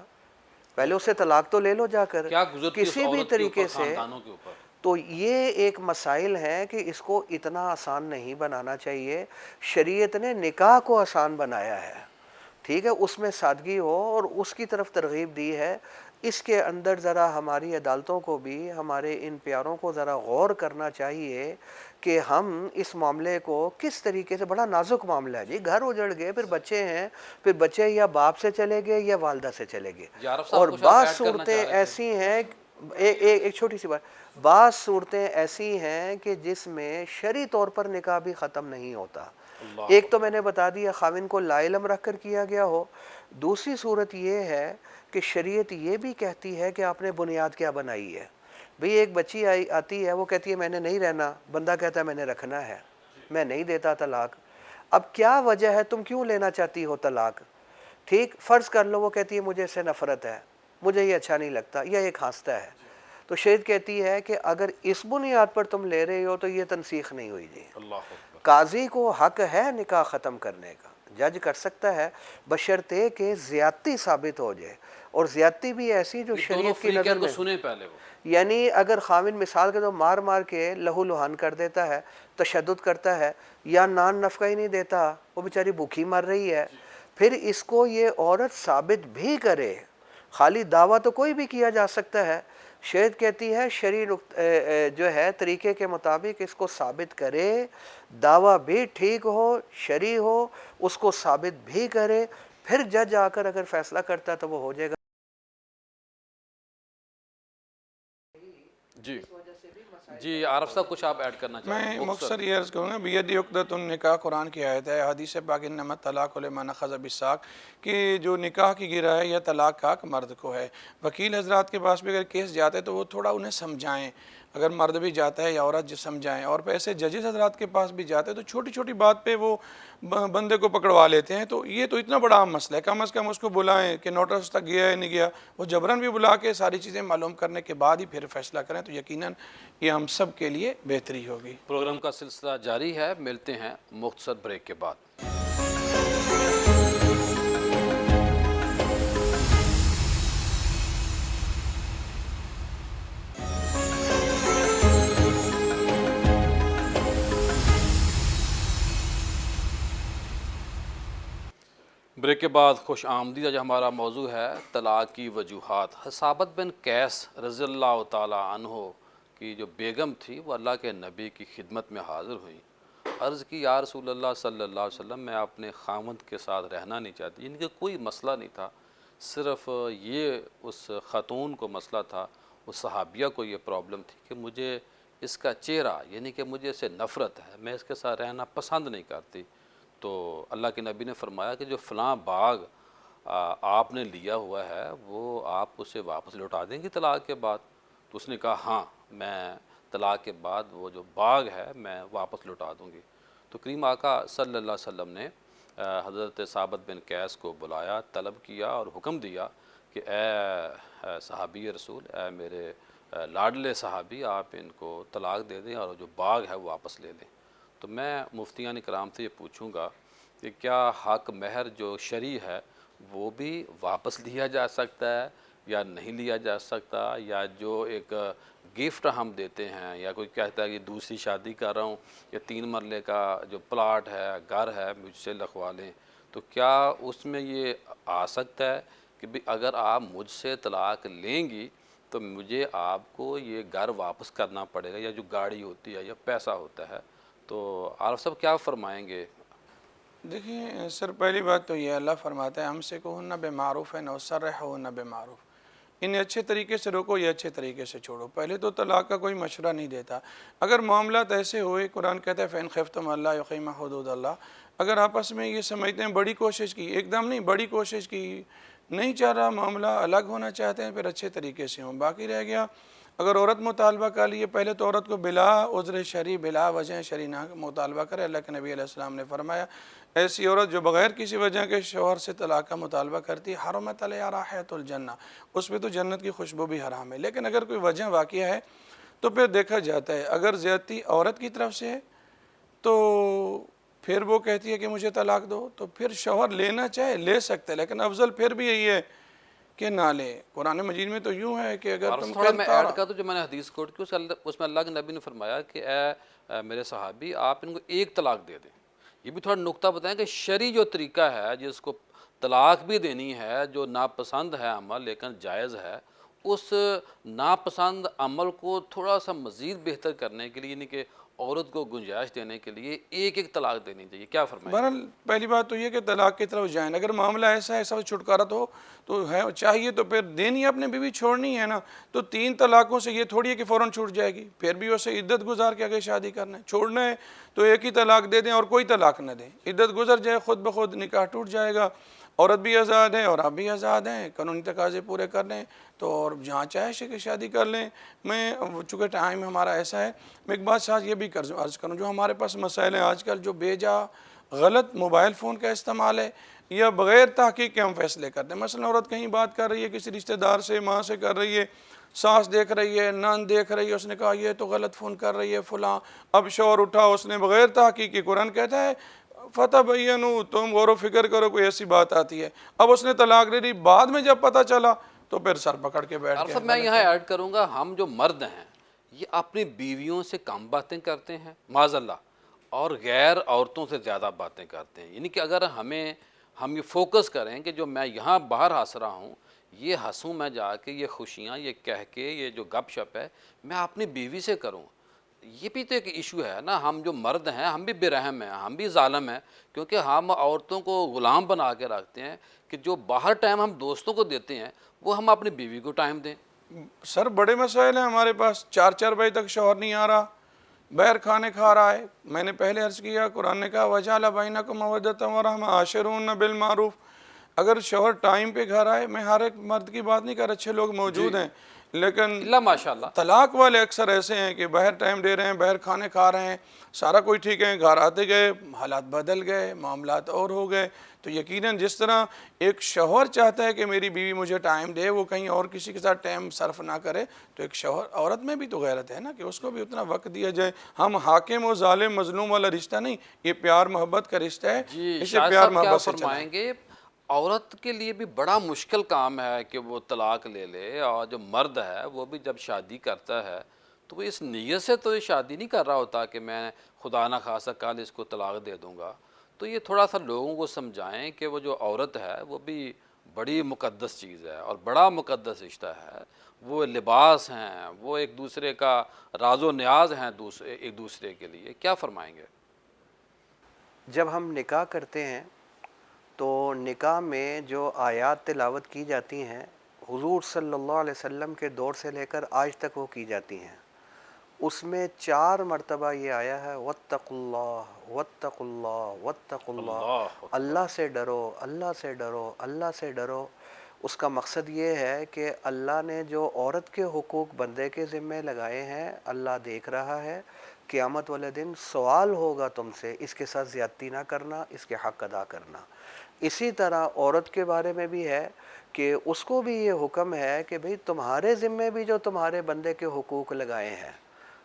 پہلے اسے طلاق تو لے لو جا کر کیا گزرتی اس کسی بھی عورت کے طریقے اوپر، سے۔ خاندانوں کے اوپر۔ تو یہ ایک مسائل ہے کہ اس کو اتنا آسان نہیں بنانا چاہیے۔ شریعت نے نکاح کو آسان بنایا ہے، ٹھیک ہے، اس میں سادگی ہو اور اس کی طرف ترغیب دی ہے۔ اس کے اندر ذرا ہماری عدالتوں کو بھی، ہمارے ان پیاروں کو ذرا غور کرنا چاہیے کہ ہم اس معاملے کو کس طریقے سے، بڑا نازک معاملہ ہے جی، گھر اجڑ گئے، پھر بچے ہیں، پھر بچے یا باپ سے چلے گئے یا والدہ سے چلے گئے، جی عارف صاحب اور کچھ آپ بعض ایڈ کرنا صورتیں چاہ رہے تھے؟ ایسی ہیں، ایک چھوٹی سی بات، بعض صورتیں ایسی ہیں کہ جس میں شرعی طور پر نکاح بھی ختم نہیں ہوتا۔ اللہ۔ ایک تو میں نے بتا دیا خاوند کو لا علم رکھ کر کیا گیا ہو، دوسری صورت یہ ہے کہ شریعت یہ بھی کہتی ہے کہ آپ نے بنیاد کیا بنائی ہے۔ بھئی ایک بچی آتی ہے، وہ کہتی ہے میں نے نہیں رہنا، بندہ کہتا ہے میں نے رکھنا ہے، میں نہیں دیتا طلاق۔ اب کیا وجہ ہے، تم کیوں لینا چاہتی ہو طلاق؟ ٹھیک، فرض کر لو وہ کہتی ہے مجھے اس سے نفرت ہے، مجھے یہ اچھا نہیں لگتا، یا یہ کھانستا ہے، تو شریعت کہتی ہے کہ اگر اس بنیاد پر تم لے رہے ہو تو یہ تنسیخ نہیں ہوئی جی۔ اللہ اکبر۔ قاضی کو حق ہے نکاح ختم کرنے کا، جج کر سکتا ہے، بشرطے کہ زیادتی ثابت ہو جائے، اور زیادتی بھی ایسی جو یہ دونوں شریعت کی نظر فریقین کو میں، سنیں پہلے وہ۔ یعنی اگر خاوند مثال کے تو مار مار کے لہو لہان کر دیتا ہے، تشدد کرتا ہے، یا نان نفقہ ہی نہیں دیتا، وہ بیچاری بھوکی مر رہی ہے، پھر اس کو یہ عورت ثابت بھی کرے، خالی دعویٰ تو کوئی بھی کیا جا سکتا ہے، شریعت کہتی ہے شرعی جو ہے طریقے کے مطابق اس کو ثابت کرے، دعویٰ بھی ٹھیک ہو، شرعی ہو، اس کو ثابت بھی کرے، پھر جج آ کر اگر فیصلہ کرتا ہے تو وہ ہو جائے گا۔ جی جی عارف صاحب کچھ آپ ایڈ کرنا چاہ رہے ہیں؟ میں مختصر یہ عرض کروں گا، بیدی عقدۃ النکاح قرآن کی آیت ہے، حدیث پاک انما الطلاق لمن اخذ بالساق، کہ جو نکاح کی گرہ ہے یا طلاق کا حق مرد کو ہے۔ وکیل حضرات کے پاس بھی اگر کیس جاتے تو وہ تھوڑا انہیں سمجھائیں، اگر مرد بھی جاتا ہے یا عورت جو سمجھائیں، اور ایسے ججز حضرات کے پاس بھی جاتے ہیں تو چھوٹی چھوٹی بات پہ وہ بندے کو پکڑوا لیتے ہیں، تو یہ تو اتنا بڑا عام مسئلہ ہے، کم از کم اس کو بلائیں کہ نوٹس تک گیا ہے نہیں گیا، وہ جبراً بھی بلا کے ساری چیزیں معلوم کرنے کے بعد ہی پھر فیصلہ کریں، تو یقیناً یہ ہم سب کے لیے بہتری ہوگی۔ پروگرام کا سلسلہ جاری ہے، ملتے ہیں مختصر بریک کے بعد۔ بریک کے بعد خوش آمدید۔ آج ہمارا موضوع ہے طلاق کی وجوہات۔ حسابت بن قیس رضی اللہ تعالی عنہ کی جو بیگم تھی وہ اللہ کے نبی کی خدمت میں حاضر ہوئی، عرض کی یا رسول اللہ صلی اللہ علیہ وسلم، میں اپنے خاوند کے ساتھ رہنا نہیں چاہتی۔ ان کے کوئی مسئلہ نہیں تھا، صرف یہ اس خاتون کو مسئلہ تھا، اس صحابیہ کو یہ پرابلم تھی کہ مجھے اس کا چہرہ، یعنی کہ مجھے اس سے نفرت ہے، میں اس کے ساتھ رہنا پسند نہیں کرتی۔ تو اللہ کے نبی نے فرمایا کہ جو فلاں باغ آپ نے لیا ہوا ہے وہ آپ اسے واپس لوٹا دیں گی طلاق کے بعد؟ تو اس نے کہا ہاں، میں طلاق کے بعد وہ جو باغ ہے میں واپس لوٹا دوں گی۔ تو کریم آقا صلی اللہ علیہ وسلم نے حضرت ثابت بن قیس کو بلایا، طلب کیا اور حکم دیا کہ اے صحابی رسول، اے میرے لاڈلے صحابی، آپ ان کو طلاق دے دیں اور جو باغ ہے وہ واپس لے لیں۔ تو میں مفتیان کرام سے یہ پوچھوں گا کہ کیا حق مہر جو شرعی ہے وہ بھی واپس لیا جا سکتا ہے یا نہیں لیا جا سکتا، یا جو ایک گفٹ ہم دیتے ہیں، یا کوئی کہتا ہے کہ دوسری شادی کر رہا ہوں یا 3 مرلے کا جو پلاٹ ہے، گھر ہے، مجھ سے لکھوا لیں، تو کیا اس میں یہ آ سکتا ہے کہ بھی اگر آپ مجھ سے طلاق لیں گی تو مجھے آپ کو یہ گھر واپس کرنا پڑے گا، یا جو گاڑی ہوتی ہے یا پیسہ ہوتا ہے؟ تو عارف صاحب کیا فرمائیں گے؟ دیکھیں سر، پہلی بات تو یہ اللہ فرماتا ہے ہم سے کہو نہ بے معروف ہے نہ سرحو نہ بے معروف، انہیں اچھے طریقے سے روکو، یہ اچھے طریقے سے چھوڑو۔ پہلے تو طلاق کا کوئی مشورہ نہیں دیتا۔ اگر معاملات ایسے ہوئے، قرآن کہتا ہے فَإِنْ خِفْتُمْ أَلَّا يُقِيمَ حُدُودَ اللَّهِ، اگر آپس میں یہ سمجھتے ہیں بڑی کوشش کی، ایک دم نہیں، بڑی کوشش کی، نہیں چاہ رہا معاملہ، الگ ہونا چاہتے ہیں، پھر اچھے طریقے سے ہوں۔ باقی رہ گیا اگر عورت مطالبہ کر لیے، پہلے تو عورت کو بلا عذر شرعی، بلا وجہ شرعی نہ مطالبہ کرے۔ اللہ کے نبی علیہ السلام نے فرمایا ایسی عورت جو بغیر کسی وجہ کے شوہر سے طلاق کا مطالبہ کرتی ہے، حرمت علیہا رائحۃ الجنہ، اس پہ تو جنت کی خوشبو بھی حرام ہے۔ لیکن اگر کوئی وجہ واقعہ ہے تو پھر دیکھا جاتا ہے، اگر زیادتی عورت کی طرف سے ہے تو پھر وہ کہتی ہے کہ مجھے طلاق دو، تو پھر شوہر لینا چاہے لے سکتے ہیں، لیکن افضل پھر بھی یہی ہے کہ نہ لے۔ قرآن مجید میں تو یوں ہے کہ اگر اور تم تھوڑا میں ایڈ کر دوں، جو میں نے حدیث کوٹ کی اس میں اللہ کے نبی نے فرمایا کہ اے میرے صحابی، آپ ان کو ایک طلاق دے دیں۔ یہ بھی تھوڑا نقطہ بتائیں کہ شرعی جو طریقہ ہے جس کو طلاق بھی دینی ہے، جو ناپسند ہے عمل لیکن جائز ہے، اس ناپسند عمل کو تھوڑا سا مزید بہتر کرنے کے لیے، یعنی کہ عورت کو گنجائش دینے کے لیے ایک ایک طلاق دینی چاہیے، کیا فرمائیں گے؟ بہرحال پہلی بات تو یہ کہ طلاق کی طرف جائیں۔ اگر معاملہ ایسا ہے سب چھٹکارا تو ہے چاہیے تو پھر دینی، اپنے بیوی چھوڑنی ہے نا، تو 3 طلاقوں سے یہ تھوڑی ہے کہ فوراً چھوٹ جائے گی، پھر بھی اسے عدت گزار کے آگے شادی کرنا ہے۔ چھوڑنا ہے تو ایک ہی طلاق دے دیں اور کوئی طلاق نہ دیں، عدت گزر جائے، خود بخود نکاح ٹوٹ جائے گا، عورت بھی آزاد ہے اور آپ بھی آزاد ہیں، قانونی تقاضے پورے کر لیں تو اور جہاں چاہے کہ شادی کر لیں۔ میں چونکہ ٹائم ہمارا ایسا ہے، میں ایک بات ساتھ یہ بھی عرض کروں، جو ہمارے پاس مسائل ہیں آج کل، جو بے جا غلط موبائل فون کا استعمال ہے یا بغیر تحقیق کے ہم فیصلے کرتے ہیں۔ مثلا عورت کہیں بات کر رہی ہے کسی رشتہ دار سے، ماں سے کر رہی ہے، ساس دیکھ رہی ہے، نان دیکھ رہی ہے، اس نے کہا یہ تو غلط فون کر رہی ہے فلاں، اب شوہر اٹھا، اس نے بغیر تحقیق کے، قرآن کہتا ہے فتبینوا، تم غور و فکر کرو کوئی ایسی بات آتی ہے، اب اس نے طلاق دے دی، بعد میں جب پتہ چلا تو پھر سر پکڑ کے بیٹھ عارف گئے۔ صاحب میں یہاں ایڈ کروں گا، ہم جو مرد ہیں یہ اپنی بیویوں سے کم باتیں کرتے ہیں معاذ اللہ، اور غیر عورتوں سے زیادہ باتیں کرتے ہیں۔ یعنی کہ اگر ہم یہ فوکس کریں کہ جو میں یہاں باہر ہنس رہا ہوں، یہ ہنسوں میں جا کے، یہ خوشیاں یہ کہہ کے، یہ جو گپ شپ ہے میں اپنی بیوی سے کروں، یہ بھی تو ایک ایشو ہے نا۔ ہم جو مرد ہیں ہم بھی بے رحم ہیں، ہم بھی ظالم ہیں، کیونکہ ہم عورتوں کو غلام بنا کے رکھتے ہیں کہ جو باہر ٹائم ہم دوستوں کو دیتے ہیں وہ ہم اپنی بیوی کو ٹائم دیں۔ سر بڑے مسائل ہیں ہمارے پاس، 4 بجے تک شوہر نہیں آ رہا، باہر کھانے کھا رہا ہے۔ میں نے پہلے عرض کیا، قرآن نے کہا وَجَعَلَ بَيْنَكُم مَوَدَّةً وَرَحْمَةً وَعَاشِرُوهُنَّ بِالْمَعْرُوفِ۔ اگر شوہر ٹائم پہ گھر آئے، میں ہر ایک مرد کی بات نہیں کر رہا، اچھے لوگ موجود ہیں، لیکن اللہ ماشاء اللہ۔ طلاق والے اکثر ایسے ہیں کہ باہر ٹائم دے رہے ہیں، باہر کھانے کھا رہے ہیں، سارا کوئی ٹھیک ہے، گھر آتے گئے حالات بدل گئے، معاملات اور ہو گئے۔ تو یقیناً جس طرح ایک شوہر چاہتا ہے کہ میری بیوی مجھے ٹائم دے، وہ کہیں اور کسی کے ساتھ ٹائم صرف نہ کرے، تو ایک شوہر، عورت میں بھی تو غیرت ہے نا کہ اس کو بھی اتنا وقت دیا جائے۔ ہم حاکم و ظالم مظلوم والا رشتہ نہیں، یہ پیار محبت کا رشتہ ہے، جی اسے شاہ پیار صاحب کیا محبت سے چلائیں۔ فرمائیں گے؟ عورت کے لیے بھی بڑا مشکل کام ہے کہ وہ طلاق لے لے، اور جو مرد ہے وہ بھی جب شادی کرتا ہے تو وہ اس نیت سے تو یہ شادی نہیں کر رہا ہوتا کہ میں خدا نہ خواستہ کل اس کو طلاق دے دوں گا۔ تو یہ تھوڑا سا لوگوں کو سمجھائیں کہ وہ جو عورت ہے وہ بھی بڑی مقدس چیز ہے اور بڑا مقدس رشتہ ہے، وہ لباس ہیں، وہ ایک دوسرے کا راز و نیاز ہیں ایک دوسرے کے لیے، کیا فرمائیں گے؟ جب ہم نکاح کرتے ہیں تو نکاح میں جو آیات تلاوت کی جاتی ہیں حضور صلی اللہ علیہ وسلم کے دور سے لے کر آج تک وہ کی جاتی ہیں، اس میں 4 مرتبہ یہ آیا ہے واتقوا اللہ واتقوا اللہ واتقوا اللہ، اللہ اکبر۔ اللہ سے ڈرو، اللہ سے ڈرو، اللہ سے ڈرو۔ اس کا مقصد یہ ہے کہ اللہ نے جو عورت کے حقوق بندے کے ذمے لگائے ہیں اللہ دیکھ رہا ہے، قیامت والے دن سوال ہوگا تم سے، اس کے ساتھ زیادتی نہ کرنا، اس کے حق ادا کرنا۔ اسی طرح عورت کے بارے میں بھی ہے کہ اس کو بھی یہ حکم ہے کہ بھئی تمہارے ذمے بھی جو تمہارے بندے کے حقوق لگائے ہیں،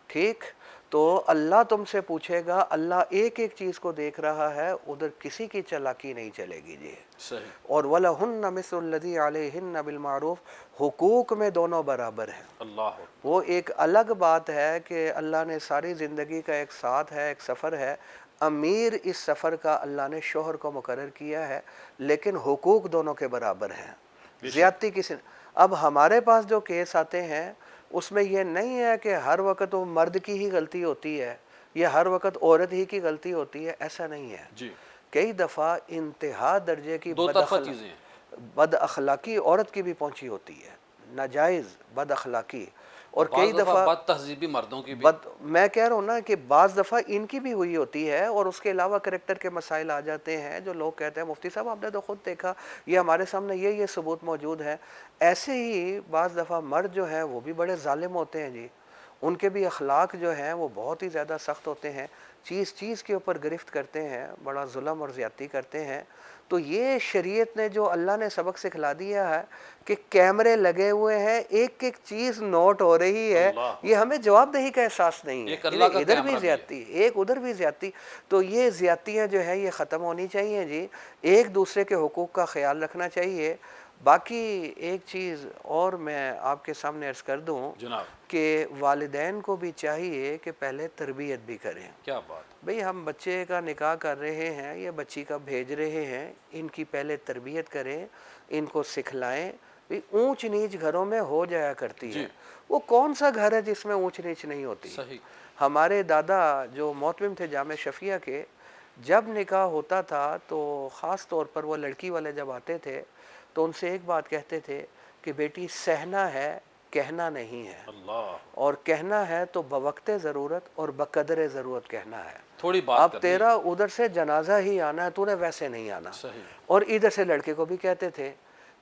ٹھیک، تو اللہ تم سے پوچھے گا، اللہ ایک ایک چیز کو دیکھ رہا ہے، ادھر کسی کی چالاکی نہیں چلے گی جی۔ صحیح۔ اور وَلَهُنَّ مِثْلُ الَّذِي عَلَيْهِنَّ بِالْمَعْرُوفِ، حقوق میں دونوں برابر ہیں۔ اللہ وہ ایک الگ بات ہے کہ اللہ نے ساری زندگی کا ایک ساتھ ہے، ایک سفر ہے، امیر اس سفر کا اللہ نے شوہر کو مقرر کیا ہے، لیکن حقوق دونوں کے برابر ہیں، زیادتی کسی۔ اب ہمارے پاس جو کیس آتے ہیں اس میں یہ نہیں ہے کہ ہر وقت وہ مرد کی ہی غلطی ہوتی ہے یا ہر وقت عورت ہی کی غلطی ہوتی ہے، ایسا نہیں ہے۔ جی، کئی دفعہ انتہا درجے کی دو طرفہ چیزیں ہیں۔ بد اخلاقی عورت کی بھی پہنچی ہوتی ہے، ناجائز بد اخلاقی، اور کئی بعض دفعہ بد تہذیبی مردوں کی بھی۔ میں کہہ رہا ہوں نا کہ بعض دفعہ ان کی بھی ہوئی ہوتی ہے، اور اس کے علاوہ کریکٹر کے مسائل آ جاتے ہیں جو لوگ کہتے ہیں مفتی صاحب آپ نے تو خود دیکھا، یہ ہمارے سامنے یہ ثبوت موجود ہے۔ ایسے ہی بعض دفعہ مرد جو ہیں وہ بھی بڑے ظالم ہوتے ہیں جی، ان کے بھی اخلاق جو ہیں وہ بہت ہی زیادہ سخت ہوتے ہیں، چیز چیز کے اوپر گرفت کرتے ہیں، بڑا ظلم اور زیادتی کرتے ہیں۔ تو یہ شریعت نے جو اللہ نے سبق سکھلا دیا ہے کہ کیمرے لگے ہوئے ہیں، ایک ایک چیز نوٹ ہو رہی ہے، اللہ، یہ ہمیں جواب دہی کا احساس نہیں ہے، ایک اللہ کا ادھر بھی کیمرہ بھی ہے۔ زیادتی، ایک ادھر بھی زیادتی۔ تو یہ زیادتیاں جو ہیں یہ ختم ہونی چاہیے جی، ایک دوسرے کے حقوق کا خیال رکھنا چاہیے۔ باقی ایک چیز اور میں آپ کے سامنے عرض کر دوں جناب کہ والدین کو بھی چاہیے کہ پہلے تربیت بھی کریں۔ کیا بات، بھئی ہم بچے کا نکاح کر رہے ہیں یا بچی کا بھیج رہے ہیں، ان کی پہلے تربیت کریں، ان کو سکھلائیں۔ بھئی اونچ نیچ گھروں میں ہو جایا کرتی جی، ہے، وہ کون سا گھر ہے جس میں اونچ نیچ نہیں ہوتی؟ صحیح۔ ہمارے دادا جو محتمم تھے جامع شفیہ کے، جب نکاح ہوتا تھا تو خاص طور پر وہ لڑکی والے جب آتے تھے تو ان سے ایک بات کہتے تھے کہ بیٹی سہنا ہے، کہنا نہیں ہے، اللہ، اور کہنا ہے تو بوقت ضرورت اور بقدر ضرورت کہنا ہے۔ تھوڑی بات اب کرنی تیرا ادھر سے جنازہ ہی آنا ہے، تو نے ویسے نہیں آنا۔ صحیح، اور ادھر سے لڑکے کو بھی کہتے تھے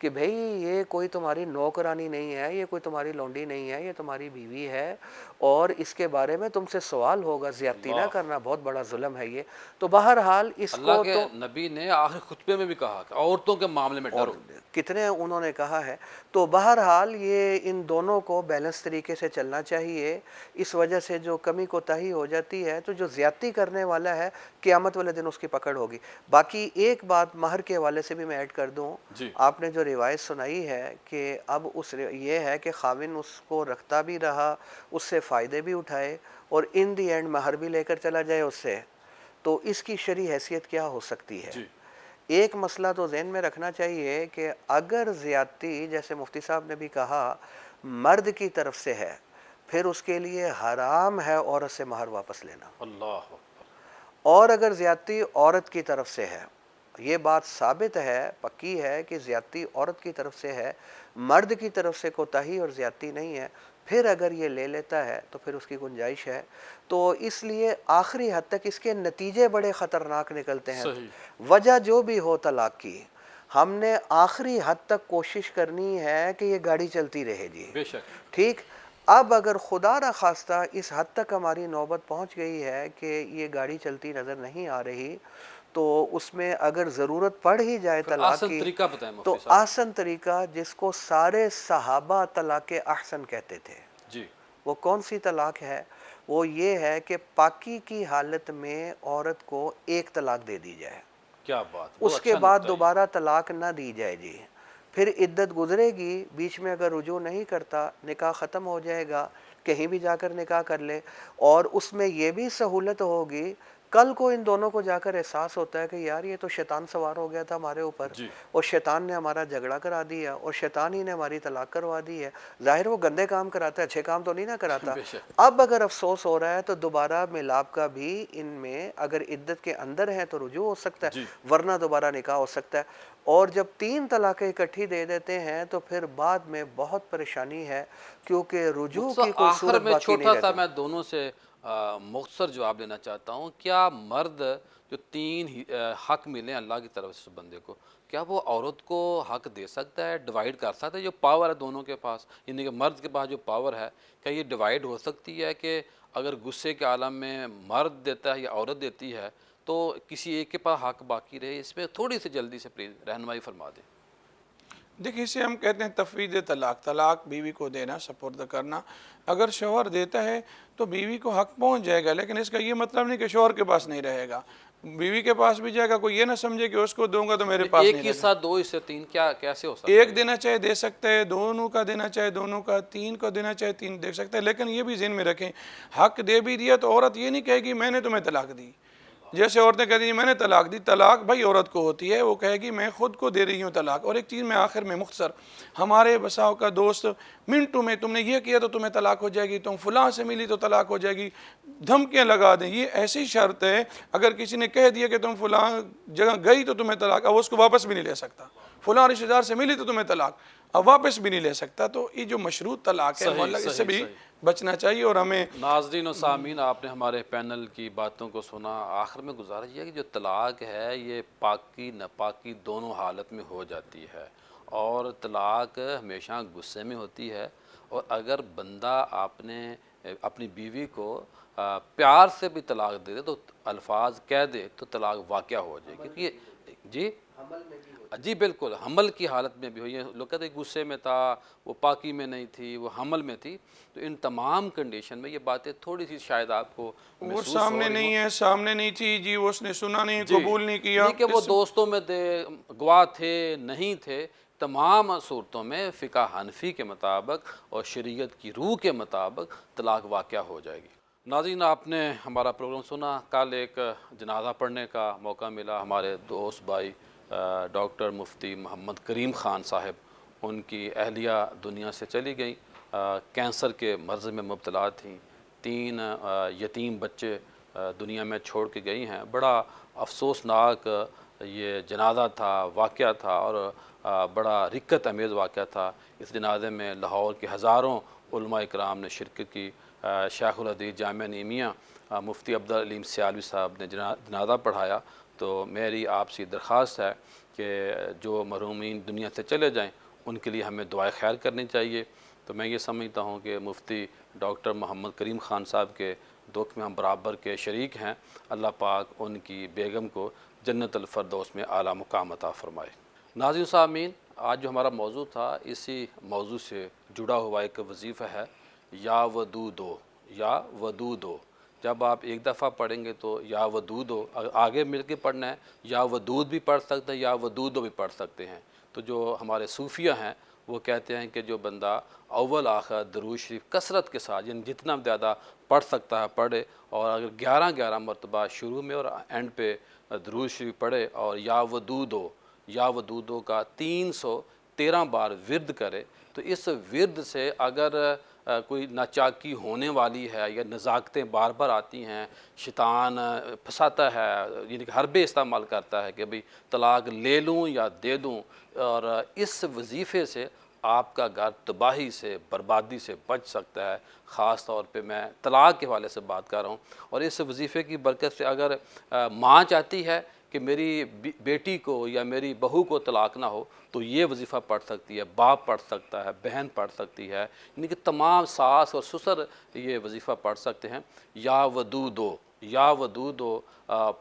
کہ بھئی یہ کوئی تمہاری نوکرانی نہیں ہے، یہ کوئی تمہاری لونڈی نہیں ہے، یہ تمہاری بیوی ہے، اور اس کے بارے میں تم سے سوال ہوگا، زیادتی نہ اللہ، کرنا، بہت بڑا ظلم ہے یہ۔ تو بہرحال اس اللہ کو کے تو، نبی نے آخر خطبے میں بھی کہا کہ عورتوں کے معاملے میں اور ڈرو۔ کتنے انہوں نے کہا ہے، تو بہرحال یہ ان دونوں کو بیلنس طریقے سے چلنا چاہیے۔ اس وجہ سے جو کمی کوتاہی ہو جاتی ہے تو جو زیادتی کرنے والا ہے قیامت والے دن اس کی پکڑ ہوگی۔ باقی ایک بات مہر کے حوالے سے بھی میں ایڈ کر دوں، جی، آپ نے جو روایت سنائی ہے کہ اب یہ ہے کہ خاوند اس کو رکھتا بھی رہا، اس سے فائدے بھی اٹھائے، اور ان دی اینڈ مہر بھی لے کر چلا جائے اس سے، تو اس کی شرعی حیثیت کیا ہو سکتی ہے؟ جی، ایک مسئلہ تو ذہن میں رکھنا چاہیے کہ اگر زیادتی جیسے مفتی صاحب نے بھی کہا مرد کی طرف سے ہے، پھر اس کے لیے حرام ہے عورت سے مہر واپس لینا، اللہ، اور اگر زیادتی عورت کی طرف سے ہے، یہ بات ثابت ہے، پکی ہے کہ زیادتی عورت کی طرف سے ہے، مرد کی طرف سے کوتاہی اور زیادتی نہیں ہے، پھر اگر یہ لے لیتا ہے تو پھر اس کی گنجائش ہے۔ تو اس لیے آخری حد تک اس کے نتیجے بڑے خطرناک نکلتے ہیں، صحیح، وجہ جو بھی ہو طلاق کی، ہم نے آخری حد تک کوشش کرنی ہے کہ یہ گاڑی چلتی رہے جی، بے شک، ٹھیک۔ اب اگر خدا نخواستہ اس حد تک ہماری نوبت پہنچ گئی ہے کہ یہ گاڑی چلتی نظر نہیں آ رہی، تو اس میں اگر ضرورت پڑ ہی جائے پھر طلاق آسن کی، طریقہ بتائیں تو مفتی صاحب۔ آسن طریقہ جس کو سارے صحابہ طلاق احسن کہتے تھے، جی، وہ کون سی طلاق ہے؟ وہ یہ ہے کہ پاکی کی حالت میں عورت کو ایک طلاق دے دی جائے، کیا بات، بہت اس کے اچھا بعد نکتہ یہ۔ دوبارہ طلاق نہ دی جائے جی، پھر عدت گزرے گی، بیچ میں اگر رجوع نہیں کرتا نکاح ختم ہو جائے گا، کہیں بھی جا کر نکاح کر لے، اور اس میں یہ بھی سہولت ہوگی، کل کو ان دونوں کو جا کر احساس ہوتا ہے کہ یار یہ تو شیطان سوار ہو گیا تھا ہمارے اوپر، جی، اور شیطان نے ہمارا جھگڑا کرا دیا، اور شیطان ہی نے ہماری طلاق کروا دی ہے۔ ظاہر وہ گندے کام کراتا ہے، اچھے کام تو نہیں نہ کراتا۔ بے شک، اب اگر افسوس ہو رہا ہے تو دوبارہ ملاپ کا بھی ان میں اگر عدت کے اندر ہے تو رجوع ہو سکتا جی، ہے، ورنہ دوبارہ نکاح ہو سکتا ہے۔ اور جب 3 طلاقیں اکٹھی دے دیتے ہیں تو پھر بعد میں بہت پریشانی ہے، کیونکہ رجوع مفتی کی صاحب کوئی آخر صورت میں باقی نہیں چھوٹا سا رہتی۔ میں دونوں سے مختصر جواب لینا چاہتا ہوں، کیا مرد جو تین حق ملے ہیں اللہ کی طرف سے بندے کو، کیا وہ عورت کو حق دے سکتا ہے، ڈیوائیڈ کر سکتا ہے؟ جو پاور ہے دونوں کے پاس، یعنی کہ مرد کے پاس جو پاور ہے، کیا یہ ڈیوائیڈ ہو سکتی ہے کہ اگر غصے کے عالم میں مرد دیتا ہے یا عورت دیتی ہے تو کسی ایک کے پاس حق باقی رہے؟ اس پہ تھوڑی سی جلدی سے پلیز رہنمائی فرما دیں۔ دیکھیں، اسے ہم کہتے ہیں تفویض طلاق، طلاق بیوی کو دینا، سپرد کرنا۔ اگر شوہر دیتا ہے تو بیوی کو حق پہنچ جائے گا، لیکن اس کا یہ مطلب نہیں کہ شوہر کے پاس نہیں رہے گا، بیوی کے پاس بھی جائے گا۔ کوئی یہ نہ سمجھے کہ اس کو دوں گا تو میرے پاس ایک نہیں رہے حصہ، دو حصے، تین، کیا کیسے ہو سکتا ہے؟ ایک دینا چاہے دے سکتا ہے، دونوں کا دینا چاہے دونوں کا، تین کو دینا چاہے تین دے سکتا ہے، لیکن یہ بھی ذہن میں رکھیں، حق دے بھی دیا تو عورت یہ نہیں کہے گی میں نے تمہیں طلاق دی۔ جیسے عورتیں کہتی ہیں میں نے طلاق دی، طلاق بھائی عورت کو ہوتی ہے، وہ کہے گی میں خود کو دے رہی ہوں طلاق۔ اور ایک چیز میں آخر میں مختصر، ہمارے بساؤ کا دوست منٹوں میں تم نے یہ کیا تو تمہیں طلاق ہو جائے گی، تم فلاں سے ملی تو طلاق ہو جائے گی، دھمکیاں لگا دیں۔ یہ ایسی شرط ہے، اگر کسی نے کہہ دیا کہ تم فلاں جگہ گئی تو تمہیں طلاق، اب اس کو واپس بھی نہیں لے سکتا۔ فلاں رشتہ دار سے ملی تو تمہیں طلاق، اب واپس بھی نہیں لے سکتا۔ تو یہ جو مشروط طلاق ہے، اس سے بھی بچنا چاہیے۔ اور ہمیں ناظرین و سامعین، آپ نے ہمارے پینل کی باتوں کو سنا۔ آخر میں گزارش یہ ہے کہ جو طلاق ہے یہ پاکی ناپاکی دونوں حالت میں ہو جاتی ہے، اور طلاق ہمیشہ غصے میں ہوتی ہے۔ اور اگر بندہ آپ نے اپنی بیوی کو پیار سے بھی طلاق دے دے تو الفاظ کہہ دے تو طلاق واقع ہو جائے، کیونکہ یہ جی بالکل حمل کی حالت میں بھی ہوئی ہے۔ لوگ کہتے ہیں غصے میں تھا، وہ پاکی میں نہیں تھی، وہ حمل میں تھی۔ تو ان تمام کنڈیشن میں یہ باتیں تھوڑی سی شاید آپ کو وہ محسوس سامنے نہیں ہے، سامنے نہیں تھی جی، وہ اس نے سنا نہیں، قبول نہیں کیا، نہیں کہ وہ دوستوں میں گواہ تھے نہیں تھے، تمام صورتوں میں فقہ حنفی کے مطابق اور شریعت کی روح کے مطابق طلاق واقع ہو جائے گی۔ ناظرین، آپ نے ہمارا پروگرام سنا۔ کل ایک جنازہ پڑھنے کا موقع ملا، ہمارے دوست بھائی ڈاکٹر مفتی محمد کریم خان صاحب، ان کی اہلیہ دنیا سے چلی گئیں، کینسر کے مرض میں مبتلا تھیں، 3 یتیم بچے دنیا میں چھوڑ کے گئی ہیں۔ بڑا افسوسناک یہ جنازہ تھا، واقعہ تھا، اور بڑا رقت امیز واقعہ تھا۔ اس جنازے میں لاہور کے ہزاروں علماء اکرام نے شرکت کی۔ شیخ الحدیث جامعہ نعیمیہ مفتی عبدالعلیم سیالوی صاحب نے جنازہ پڑھایا۔ تو میری آپ سے درخواست ہے کہ جو مرحومین دنیا سے چلے جائیں ان کے لیے ہمیں دعائے خیر کرنی چاہیے۔ تو میں یہ سمجھتا ہوں کہ مفتی ڈاکٹر محمد کریم خان صاحب کے دکھ میں ہم برابر کے شریک ہیں۔ اللہ پاک ان کی بیگم کو جنت الفردوس میں اعلیٰ مقام عطا فرمائے۔ ناظرین و سامعین، آج جو ہمارا موضوع تھا اسی موضوع سے جڑا ہوا ایک وظیفہ ہے، یا ودودو، یا ودودو۔ جب آپ ایک دفعہ پڑھیں گے تو یا ودودو، آگے مل کے پڑھنا ہے، یا ودود بھی پڑھ سکتے ہیں، یا ودودو بھی پڑھ سکتے ہیں۔ تو جو ہمارے صوفیہ ہیں وہ کہتے ہیں کہ جو بندہ اول آخر درود شریف کثرت کے ساتھ، یعنی جتنا زیادہ پڑھ سکتا ہے پڑھے، اور اگر 11 مرتبہ شروع میں اور اینڈ پہ درود شریف پڑھے، اور یا ودودو کا 313 بار ورد کرے، تو اس ورد سے اگر کوئی ناچاکی ہونے والی ہے یا نزاکتیں بار بار آتی ہیں، شیطان پھنساتا ہے، یعنی کہ حربے استعمال کرتا ہے کہ بھئی طلاق لے لوں یا دے دوں، اور اس وظیفے سے آپ کا گھر تباہی سے، بربادی سے بچ سکتا ہے۔ خاص طور پہ میں طلاق کے حوالے سے بات کر رہا ہوں۔ اور اس وظیفے کی برکت سے اگر ماں چاہتی ہے کہ میری بیٹی کو یا میری بہو کو طلاق نہ ہو تو یہ وظیفہ پڑھ سکتی ہے، باپ پڑھ سکتا ہے، بہن پڑھ سکتی ہے، یعنی کہ تمام ساس اور سسر یہ وظیفہ پڑھ سکتے ہیں۔ یا ودودو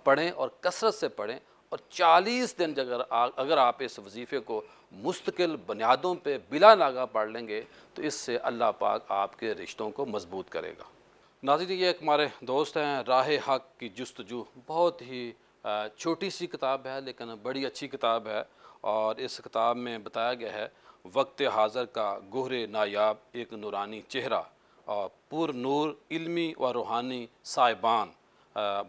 پڑھیں اور کثرت سے پڑھیں، اور 40 دن اگر آپ اس وظیفے کو مستقل بنیادوں پہ بلا ناغہ پڑھ لیں گے تو اس سے اللہ پاک آپ کے رشتوں کو مضبوط کرے گا۔ ناظرین، یہ ایک ہمارے دوست ہیں، راہ حق کی جستجو، بہت ہی چھوٹی سی کتاب ہے لیکن بڑی اچھی کتاب ہے، اور اس کتاب میں بتایا گیا ہے وقت حاضر کا گہر نایاب ایک نورانی چہرہ، اور پر نور علمی و روحانی صاحبان،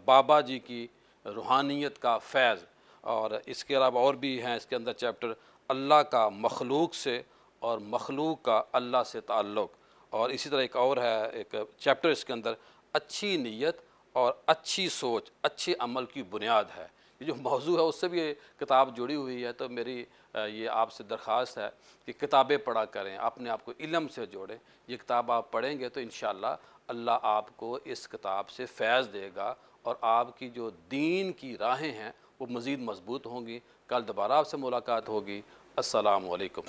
بابا جی کی روحانیت کا فیض۔ اور اس کے علاوہ اور بھی ہیں اس کے اندر چیپٹر، اللہ کا مخلوق سے اور مخلوق کا اللہ سے تعلق، اور اسی طرح ایک اور ہے ایک چیپٹر اس کے اندر، اچھی نیت اور اچھی سوچ اچھے عمل کی بنیاد ہے۔ یہ جو موضوع ہے اس سے بھی یہ کتاب جڑی ہوئی ہے۔ تو میری یہ آپ سے درخواست ہے کہ کتابیں پڑھا کریں، اپنے آپ کو علم سے جوڑیں۔ یہ کتاب آپ پڑھیں گے تو انشاءاللہ اللہ آپ کو اس کتاب سے فیض دے گا اور آپ کی جو دین کی راہیں ہیں وہ مزید مضبوط ہوں گی۔ کل دوبارہ آپ سے ملاقات ہوگی۔ السلام علیکم۔